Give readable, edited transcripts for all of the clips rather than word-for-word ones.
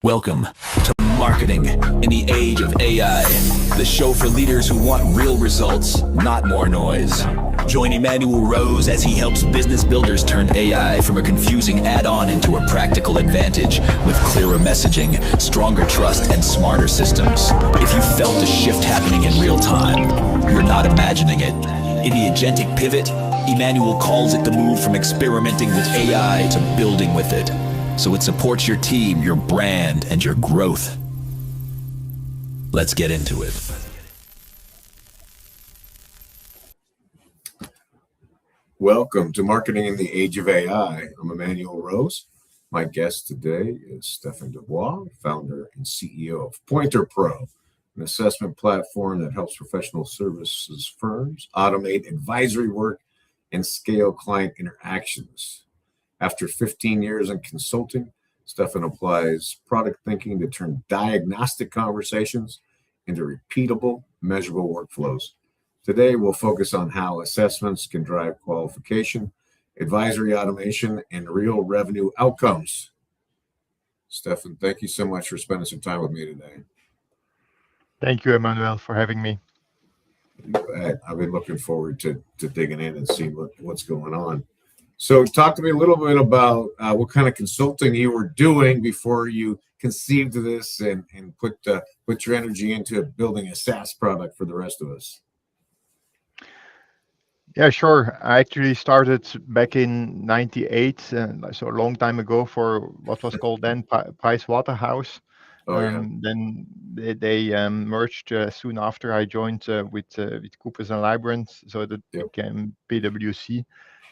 Welcome to Marketing in the Age of AI, the show for leaders who want real results, not more noise. Join Emmanuel Rose as he helps business builders turn AI from a confusing add-on into a practical advantage with clearer messaging, stronger trust, and smarter systems. If you felt a shift happening in real time, you're not imagining it. In the agentic pivot, Emmanuel calls it the move from experimenting with AI to building with it, so it supports your team, your brand, and your growth. Let's get into it. Welcome to Marketing in the Age of AI. I'm Emmanuel Rose. My guest today is Stefan Debois, founder and CEO of Pointer Pro, an assessment platform that helps professional services firms automate advisory work and scale client interactions. After 15 years in consulting, Stefan applies product thinking to turn diagnostic conversations into repeatable, measurable workflows. Today, we'll focus on how assessments can drive qualification, advisory automation, and real revenue outcomes. Stefan, thank you so much for spending some time with me today. Thank you, Emmanuel, for having me. I've been looking forward to digging in and seeing what's going on. So talk to me a little bit about what kind of consulting you were doing before you conceived of this and put your energy into building a SaaS product for the rest of us. Yeah, sure. I actually started back in '98, so a long time ago, for what was called then Price Waterhouse. Then they merged soon after I joined with Coopers and Lybrand, so that became PwC.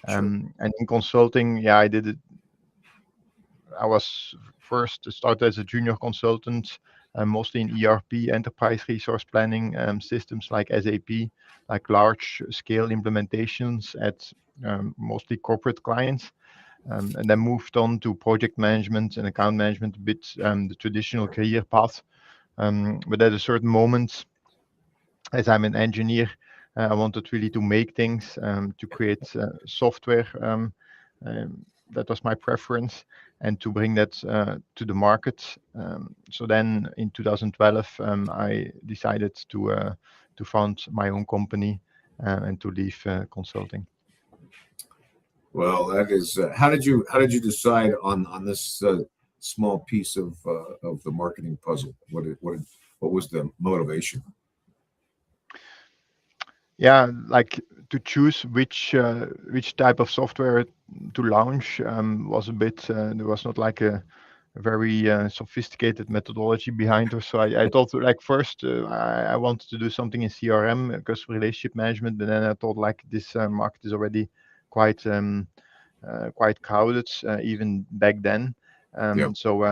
And in consulting, I did it. I was first started as a junior consultant, mostly in ERP, enterprise resource planning systems like SAP, like large scale implementations at mostly corporate clients. And then moved on to project management and account management, a bit the traditional career path. But at a certain moment, as I'm an engineer, I wanted really to make things, to create software. That was my preference, and to bring that to the market. So then in 2012, I decided to found my own company and to leave consulting. Well, that is. How did you decide on this small piece of the marketing puzzle? What was the motivation? Yeah, like to choose which type of software to launch was a bit. There was not like a very sophisticated methodology behind it. So I thought, like, first I wanted to do something in CRM, customer relationship management, but then I thought, like, this market is already quite crowded, even back then. So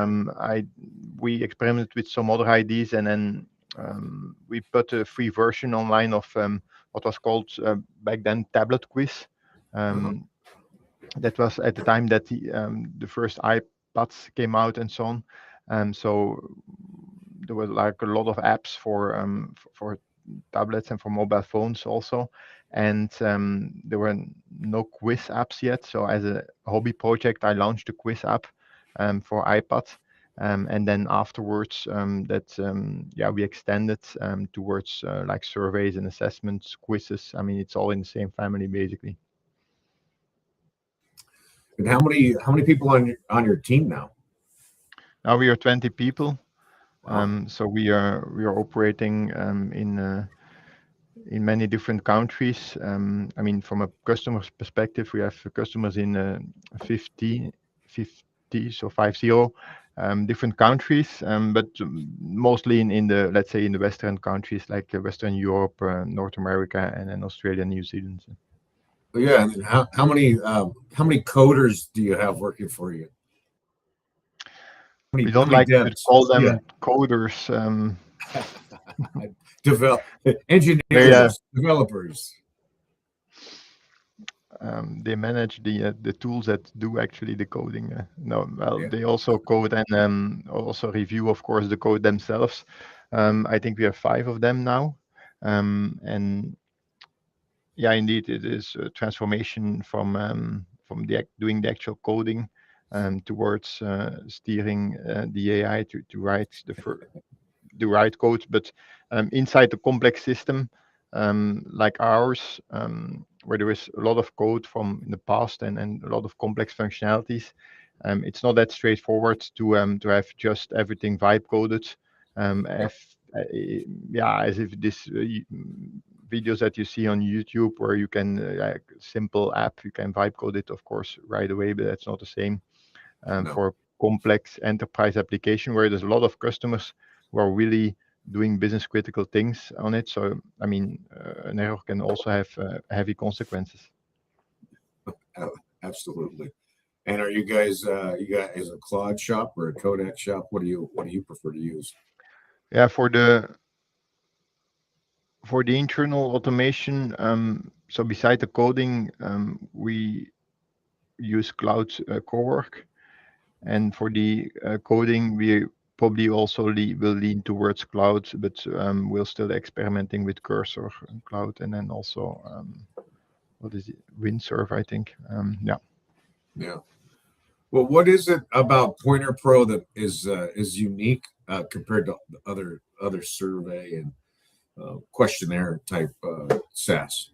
we experimented with some other ideas, and then we put a free version online of what was called back then tablet quiz. That was at the time that the first iPads came out and so on. So there was like a lot of apps for tablets and for mobile phones also. And there were no quiz apps yet. So as a hobby project, I launched a quiz app for iPad. And then afterwards, we extended towards like surveys and assessments, quizzes. I mean, it's all in the same family, basically. And how many people on your team now? Now we are 20 people. Wow. So we are operating in many different countries. I mean, from a customer's perspective, we have customers in 50, so 50 different countries, but mostly in the, let's say, in the Western countries like Western Europe, North America, and then Australia, New Zealand. Yeah, and how many coders do you have working for you? We don't like to call them coders. Engineers, developers. They manage the tools that do actually the coding. They also code and also review, of course, the code themselves. I think we have 5 of them now, and yeah, indeed, it is a transformation from doing the actual coding towards steering the AI to write the right code. But inside the complex system like ours, where there is a lot of code from the past and a lot of complex functionalities, it's not that straightforward to have just everything vibe coded. If, yeah, as if this videos that you see on YouTube where you can like simple app, you can vibe code it, of course, right away, but that's not the same No. for complex enterprise application where there's a lot of customers who are really doing business critical things on it. So, I mean, an error can also have heavy consequences. Absolutely. And are you guys a Claude shop or a Kodak shop? What do you prefer to use? Yeah, for the internal automation, so beside the coding, we use Cloud Cowork, and for the coding, we probably also will lean towards cloud, but we're still experimenting with Cursor and cloud, and then also what is it, Windsurf, I think. Yeah. Yeah. Well, what is it about Pointer Pro that is unique compared to other survey and questionnaire type SaaS?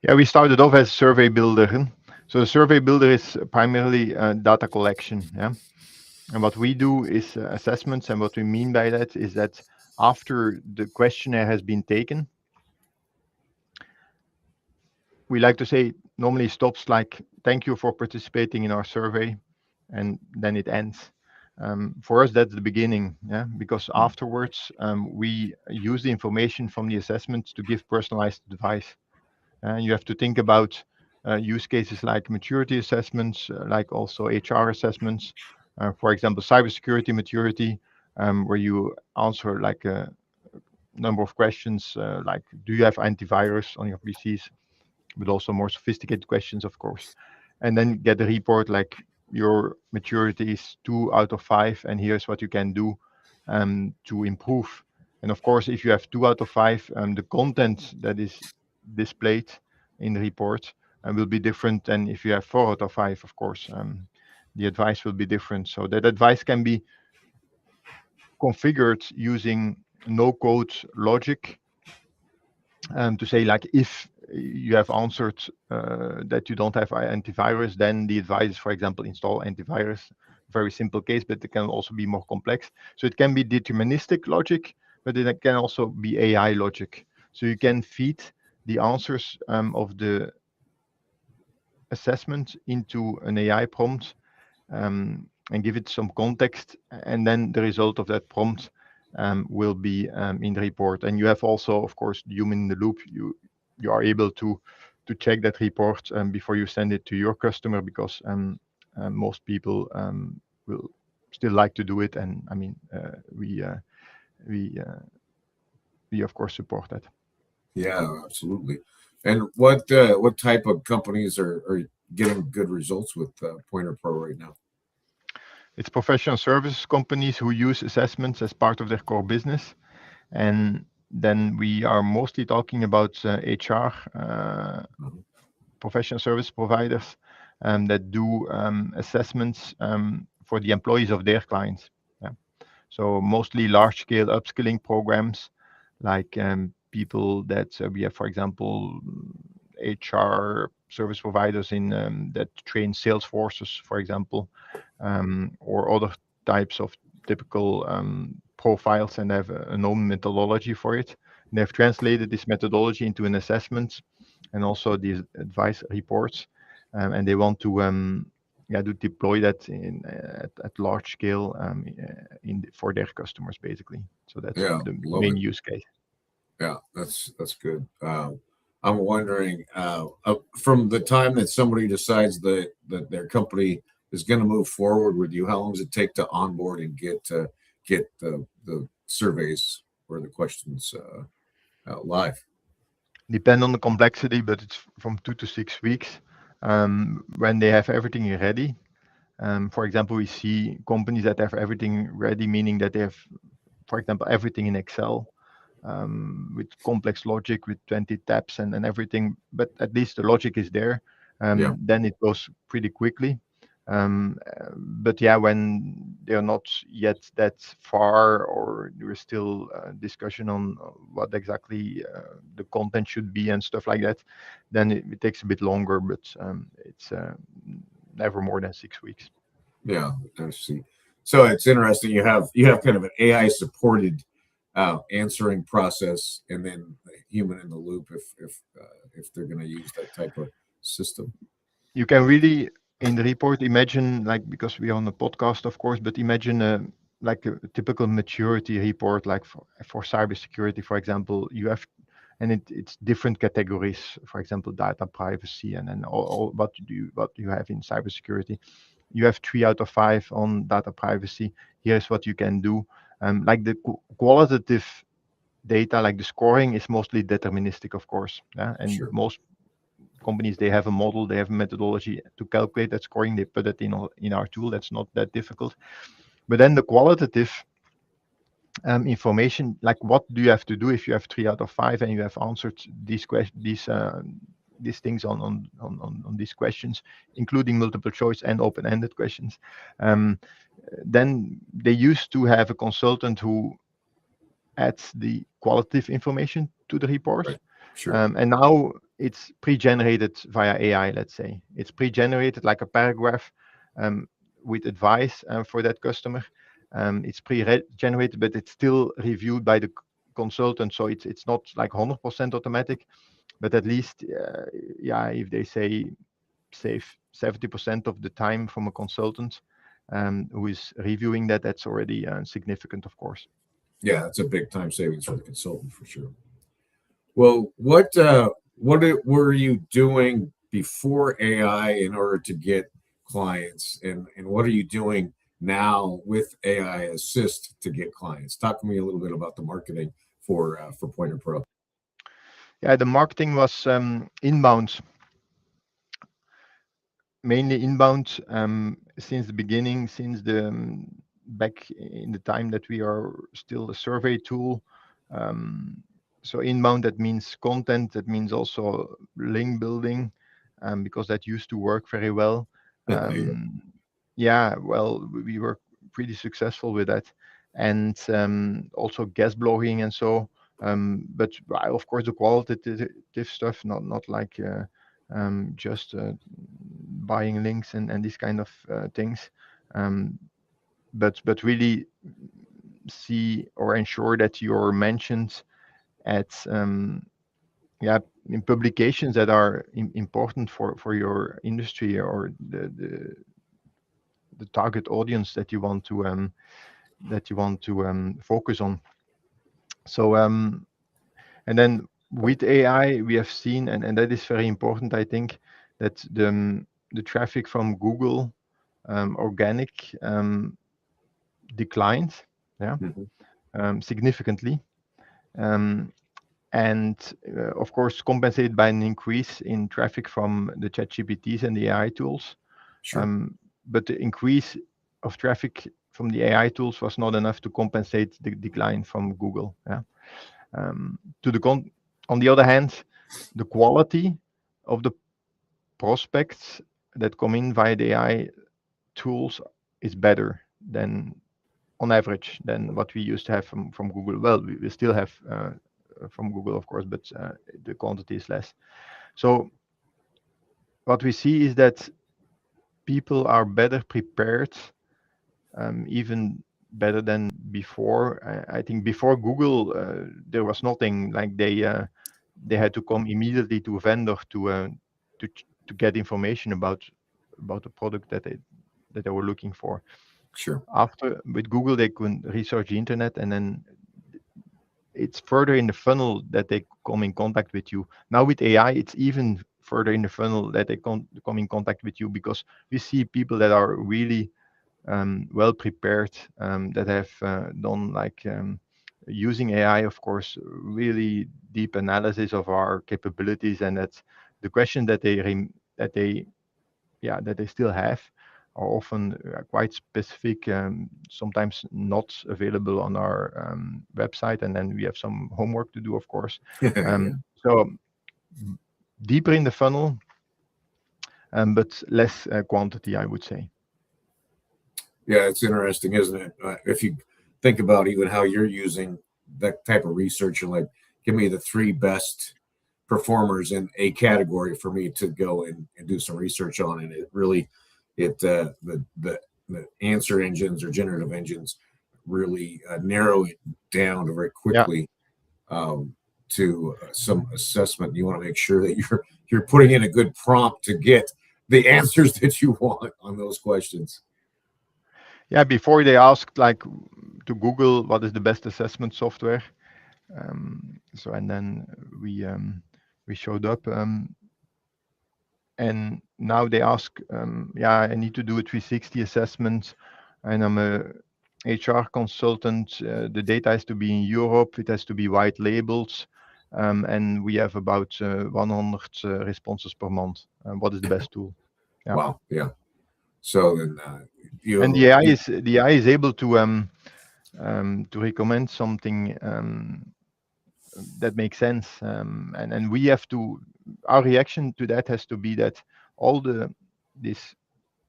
Yeah, we started off as survey builder. So the survey builder is primarily data collection. Yeah. And what we do is assessments. And what we mean by that is that after the questionnaire has been taken, we like to say it normally stops like, thank you for participating in our survey. And then it ends. For us, that's the beginning. Yeah. Because afterwards, we use the information from the assessment to give personalized advice. And you have to think about use cases like maturity assessments, like also HR assessments. For example, cybersecurity maturity, where you answer like a number of questions, like do you have antivirus on your PCs, but also more sophisticated questions, of course. And then get a report like your maturity is 2 out of 5, and here's what you can do to improve. And of course, if you have 2 out of 5, the content that is displayed in the report will be different than if you have 4 out of 5, of course. The advice will be different. So that advice can be configured using no code logic to say like if you have answered that you don't have antivirus, then the advice is, for example, install antivirus. Very simple case, but it can also be more complex. So it can be deterministic logic, but it can also be AI logic. So you can feed the answers of the assessment into an AI prompt and give it some context, and then the result of that prompt will be in the report. And you have also, of course, the human in the loop. You are able to check that report before you send it to your customer, because most people will still like to do it. And I mean, we of course support that. Yeah, absolutely. And what type of companies are getting good results with Pointer Pro right now? It's professional services companies who use assessments as part of their core business. And then we are mostly talking about HR, professional service providers that do assessments for the employees of their clients. Yeah. So mostly large-scale upskilling programs, like people that we have, for example, HR service providers in that train sales forces, for example, or other types of typical profiles, and have a known methodology for it. And they've translated this methodology into an assessment and also these advice reports, and they want to to deploy that at large scale for their customers, basically. So that's Yeah, the love main it. use case. Yeah, that's good. I'm wondering from the time that somebody decides that their company is going to move forward with you, how long does it take to onboard and get the surveys or the questions out live? Depend on the complexity, but it's from 2 to 6 weeks when they have everything ready. For example, we see companies that have everything ready, meaning that they have, for example, everything in Excel with complex logic with 20 tabs and everything, but at least the logic is there. Yeah. then it goes pretty quickly. But yeah, when they're not yet that far, or there is still discussion on what exactly the content should be and stuff like that, then it takes a bit longer. But it's never more than 6 weeks. Yeah, I see. So it's interesting. You have kind of an AI supported answering process, and then a human in the loop if they're going to use that type of system. You can really in the report imagine, like, because we are on a podcast of course, but imagine like a typical maturity report, like for cybersecurity, for example. You have, and it's different categories, for example, data privacy, and then all what you have in cybersecurity. You have 3 out of 5 on data privacy. Here's what you can do. Like the qualitative data, like the scoring, is mostly deterministic, of course. Yeah? And Sure. most companies, they have a model, they have a methodology to calculate that scoring. They put it in our tool. That's not that difficult. But then the qualitative information, like what do you have to do if you have 3 out of 5 and you have answered these questions, these things on these questions, including multiple choice and open-ended questions. Then they used to have a consultant who adds the qualitative information to the report. Right. Sure. And now it's pre-generated via AI, let's say. It's pre-generated like a paragraph with advice for that customer. It's pre-generated, but it's still reviewed by the consultant. So it's not like 100% automatic, but at least, yeah, if they say save 70% of the time from a consultant who is reviewing that, that's already significant, of course. Yeah, it's a big time savings for the consultant for sure. Well, were you doing before AI in order to get clients, and what are you doing now with AI Assist to get clients? Talk to me a little bit about the marketing for Pointer Pro. Yeah, the marketing was inbound, mainly inbound, since the beginning, since the back in the time that we are still a survey tool. So inbound, that means content, that means also link building, because that used to work very well. Yeah, Yeah, well, we were pretty successful with that, and also guest blogging and so. But of course, the qualitative stuff, not like just buying links and these kind of things, um, but really see or ensure that you're mentioned at yeah, in publications that are important for your industry, or the target audience that you want to focus on. So and then with AI, we have seen, and that is very important, I think, that the traffic from Google organic declined, yeah, Mhm. significantly, um, and of course compensated by an increase in traffic from the ChatGPTs and the AI tools. Sure. But the increase of traffic from the AI tools was not enough to compensate the decline from Google. Yeah. On the other hand, the quality of the prospects that come in via the AI tools is better than, on average, than what we used to have from Google. Well, we still have from Google, of course, but the quantity is less. So what we see is that people are better prepared, even better than before. I think before Google, there was nothing like they had to come immediately to a vendor to get information about the product that they were looking for. Sure. After, with Google, they could research the internet, and then it's further in the funnel that they come in contact with you. Now with AI, it's even further in the funnel that they come in contact with you, because we see people that are really well prepared, that have done like using AI, of course, really deep analysis of our capabilities, and that's the question that they still have are often quite specific, sometimes not available on our website, and then we have some homework to do, of course. Yeah. So deeper in the funnel, but less quantity, I would say. Yeah, it's interesting, isn't it? If you think about even how you're using that type of research, and like, give me the three best performers in a category for me to go and do some research on, and it really, the answer engines or generative engines really narrow it down very Yeah. quickly to some assessment. You want to make sure that you're putting in a good prompt to get the answers that you want on those questions. Yeah, before they asked like to Google what is the best assessment software. So and then we showed up, and now they ask, yeah, I need to do a 360 assessment, and I'm a HR consultant. The data has to be in Europe. It has to be white labeled, and we have about 100 responses per month. What is the best tool? Yeah. Wow. Yeah. So then And the AI is able to recommend something that makes sense, and we have to. Our reaction to that has to be that all the this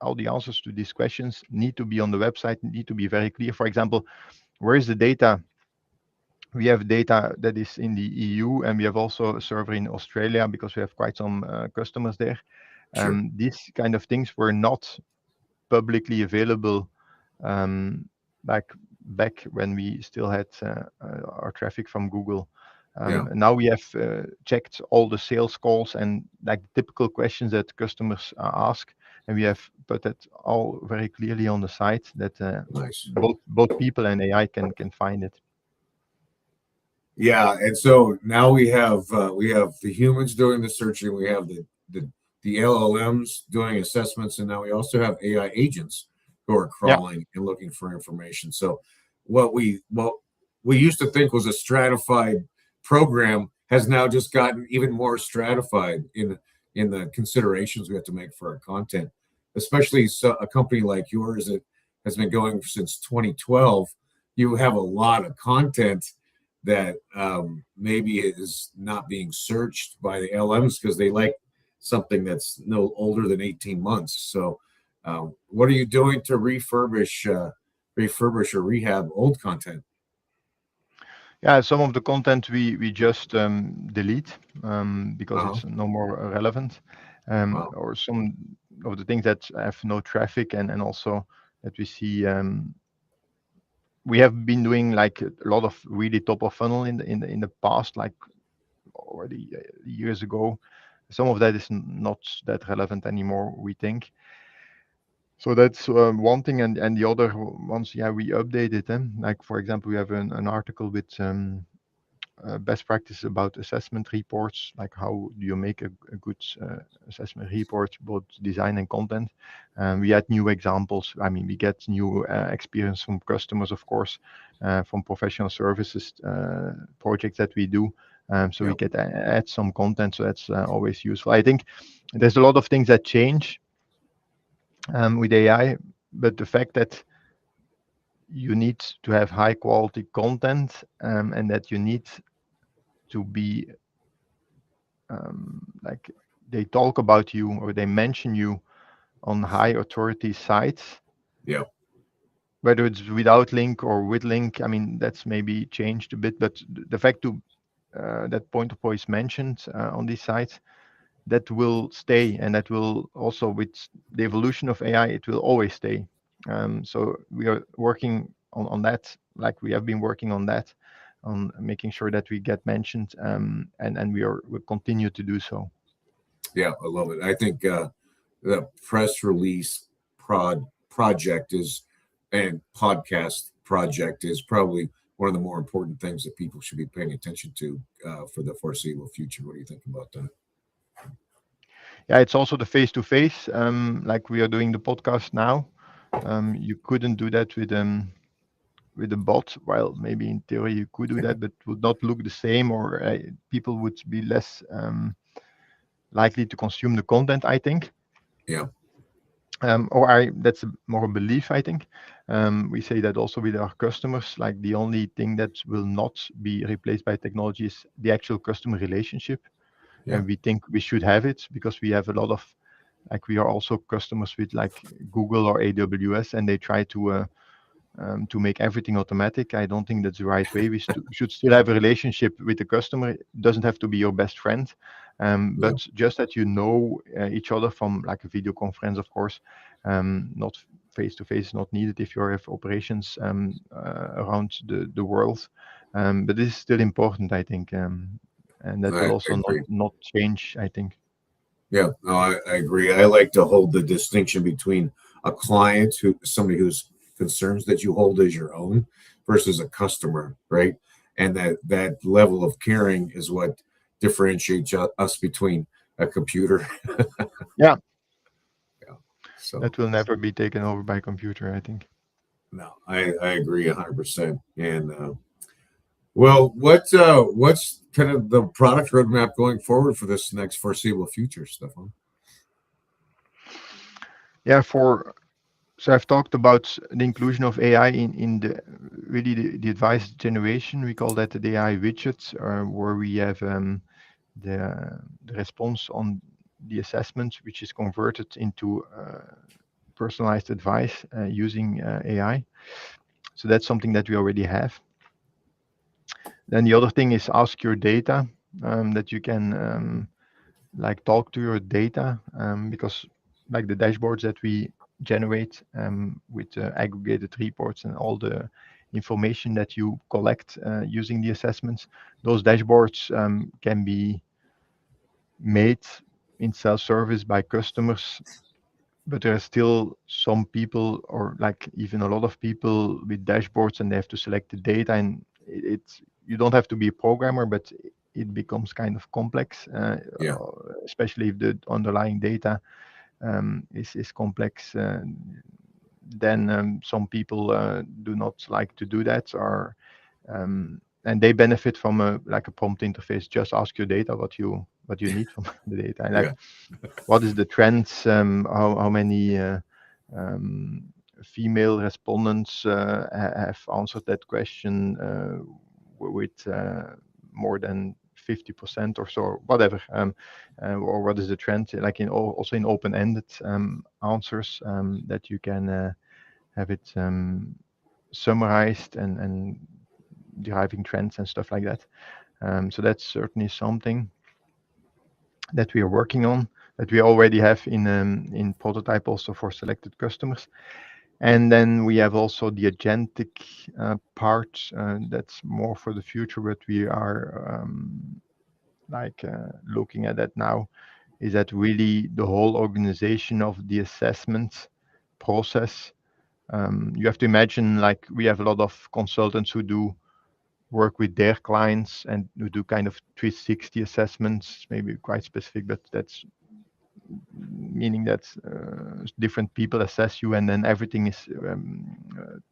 all the answers to these questions need to be on the website, need to be very clear. For example, where is the data? We have data that is in the EU, and we have also a server in Australia because we have quite some customers there. Sure. These kind of things were not publicly available, like back when we still had our traffic from Google. Yeah. Now we have checked all the sales calls and like typical questions that customers ask, and we have put that all very clearly on the site that Nice. both people and AI can find it. Yeah, and so now we have the humans doing the searching, we have the LLMs doing assessments, and now we also have AI agents who are Yeah, crawling and looking for information. So what we used to think was a stratified program has now just gotten even more stratified in the considerations we have to make for our content, especially a company like yours that has been going since 2012. You have a lot of content that maybe is not being searched by the LMs because they like something that's no older than 18 months. So, what are you doing to refurbish or rehab old content? yeah. Some of the content we just delete because Uh-huh. it's no more relevant, Wow. or some of the things that have no traffic, and also that we see. We have been doing like a lot of really top of funnel in the past, like already years ago. Some of that is not that relevant anymore, we think. So that's one thing, and the other ones, yeah, we updated them. Like for example, we have an article with best practice about assessment reports, like how do you make a good assessment report, both design and content. We add new examples. I mean, we get new experience from customers, of course, from professional services projects that we do. So we Yeah. get add some content, so that's always useful. I think there's a lot of things that change with AI, but the fact that you need to have high quality content, and that you need to be like they talk about you or they mention you on high authority sites, Yeah. whether it's without link or with link. I mean, that's maybe changed a bit, but the fact that point of voice mentioned on these sites, that will stay, and that will also, with the evolution of AI, it will always stay. So we are working on that, like we have been working on that, on making sure that we get mentioned, and we'll continue to do so. Yeah. I love it. I think the press release project is and podcast project is probably one of the more important things that people should be paying attention to for the foreseeable future. What do you think about that? Yeah, it's also the face to face, like we are doing the podcast now. You couldn't do that with a bot. Well, maybe in theory you could do that, but it would not look the same, or people would be less likely to consume the content, I think. Yeah. That's more a belief, I think. We say that also with our customers, like the only thing that will not be replaced by technology is the actual customer relationship. Yeah. And we think we should have it because we have a lot of like we are also customers with like Google or AWS, and they try to make everything automatic. I don't think that's the right way. We should still have a relationship with the customer. It doesn't have to be your best friend, Yeah. but just that you know each other from like a video conference, of course, not face to face, not needed if you have operations around the world. But this is still important, I think, and that will I also agree. not change, I think. Yeah, no, I agree. I like to hold the distinction between a client who somebody whose concerns that you hold as your own versus a customer, right? And that level of caring is what differentiates us between a computer. Yeah, Yeah. So that will never be taken over by computer, I think. no, I agree 100%. And well, what's kind of the product roadmap going forward for this next foreseeable future, Stefan? Yeah, for so I've talked about the inclusion of AI in the really the advice generation. We call that the AI widgets, where we have the response on the assessment, which is converted into personalized advice using AI. So that's something that we already have. Then the other thing is ask your data, that you can like talk to your data, because like the dashboards that we generate with aggregated reports and all the information that you collect using the assessments, those dashboards can be made in self-service by customers, but there are still some people, or like even a lot of people with dashboards, and they have to select the data, and it's you don't have to be a programmer, but it becomes kind of complex, Yeah, especially if the underlying data is complex. Then some people do not like to do that, or and they benefit from a like a prompt interface. Just ask your data what you need from the data, and like yeah, what is the trends, how many um, female respondents have answered that question with more than 50% or so, whatever, or what is the trend, like in also in open-ended answers, that you can have it summarized and deriving trends and stuff like that. So that's certainly something that we are working on, that we already have in prototype also for selected customers. And then we have also the agentic part, that's more for the future, but we are looking at that now, is that really the whole organization of the assessment process. You have to imagine, like, we have a lot of consultants who do work with their clients and who do kind of 360 assessments, maybe quite specific, but that's meaning that different people assess you, and then everything is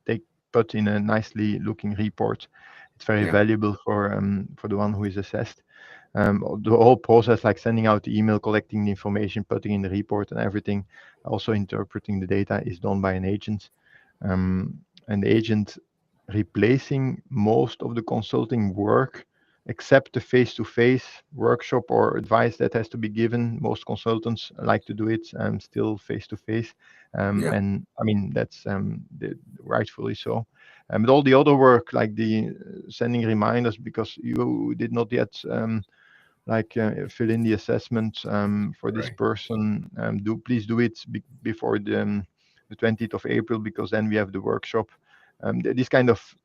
take put in a nicely looking report. It's very yeah, valuable for the one who is assessed. The whole process, like sending out the email, collecting the information, putting in the report, and everything, also interpreting the data, is done by an agent. And the agent replacing most of the consulting work, except the face-to-face workshop or advice that has to be given. Most consultants like to do it still face-to-face, yeah, and I mean that's rightfully so. But all the other work, like the sending reminders because you did not yet fill in the assessment for this right. person. Do please do it before the 20th of April, because then we have the workshop. This kind of,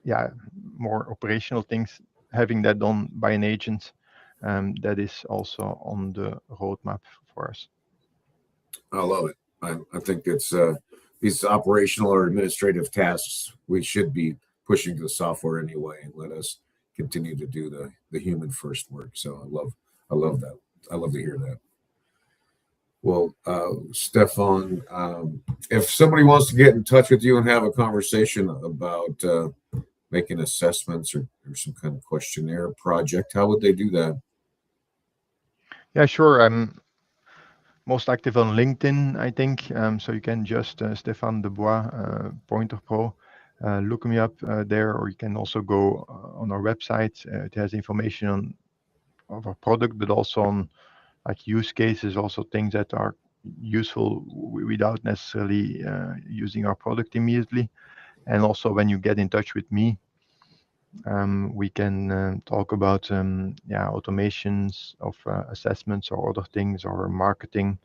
yeah, more operational things, having that done by an agent, that is also on the roadmap for us. I love it. I think it's these operational or administrative tasks we should be pushing to the software anyway, and let us continue to do the human first work. So I love that. I love to hear that. Well, Stefan, if somebody wants to get in touch with you and have a conversation about making assessments or some kind of questionnaire project, how would they do that? Yeah, sure. I'm most active on LinkedIn, I think. So you can just Stefan Debois, Pointer Pro, look me up there, or you can also go on our website. It has information on of our product, but also on like use cases, also things that are useful without necessarily using our product immediately. And also when you get in touch with me, we can talk about automations of assessments or other things, or marketing,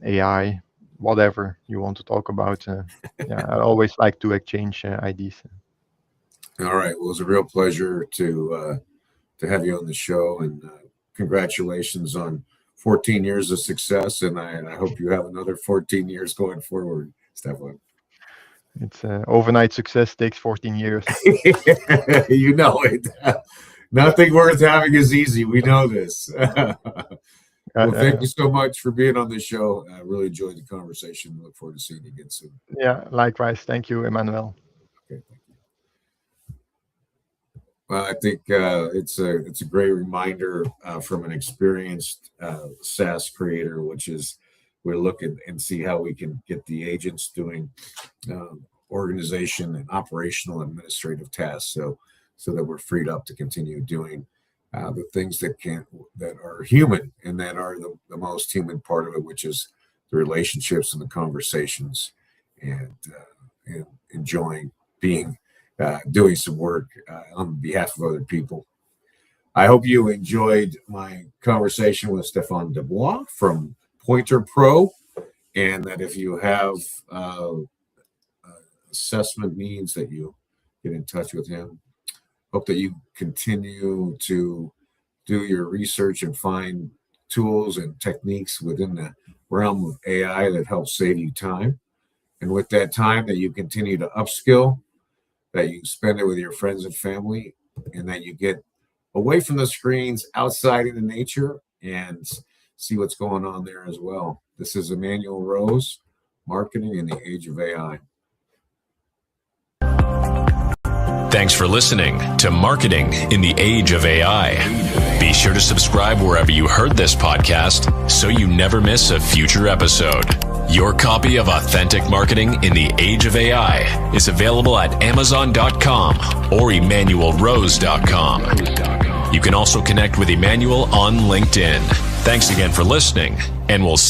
AI, whatever you want to talk about. I always like to exchange ideas. All right. Well, it was a real pleasure to have you on the show, and congratulations on 14 years of success. And I hope you have another 14 years going forward, Stefan. It's overnight success takes 14 years. You know it. Nothing worth having is easy. We know this. Well, thank you so much for being on the show. I really enjoyed the conversation. Look forward to seeing you again soon. Yeah, likewise. Thank you, Emmanuel. Okay, thank you. Well, I think it's a great reminder from an experienced SaaS creator, which is we're looking and see how we can get the agents doing organization and operational administrative tasks, so that we're freed up to continue doing the things that are human and that are the most human part of it, which is the relationships and the conversations, and enjoying doing some work on behalf of other people. I hope you enjoyed my conversation with Stefan Debois from Pointer Pro, and that if you have assessment needs, that you get in touch with him. Hope that you continue to do your research and find tools and techniques within the realm of AI that help save you time. And with that time, that you continue to upskill, that you spend it with your friends and family, and that you get away from the screens, outside into nature, and see what's going on there as well. This is Emmanuel Rose, Marketing in the Age of AI. Thanks for listening to Marketing in the Age of AI. Be sure to subscribe wherever you heard this podcast so you never miss a future episode. Your copy of Authentic Marketing in the Age of AI is available at Amazon.com or EmmanuelRose.com. You can also connect with Emmanuel on LinkedIn. Thanks again for listening, and we'll see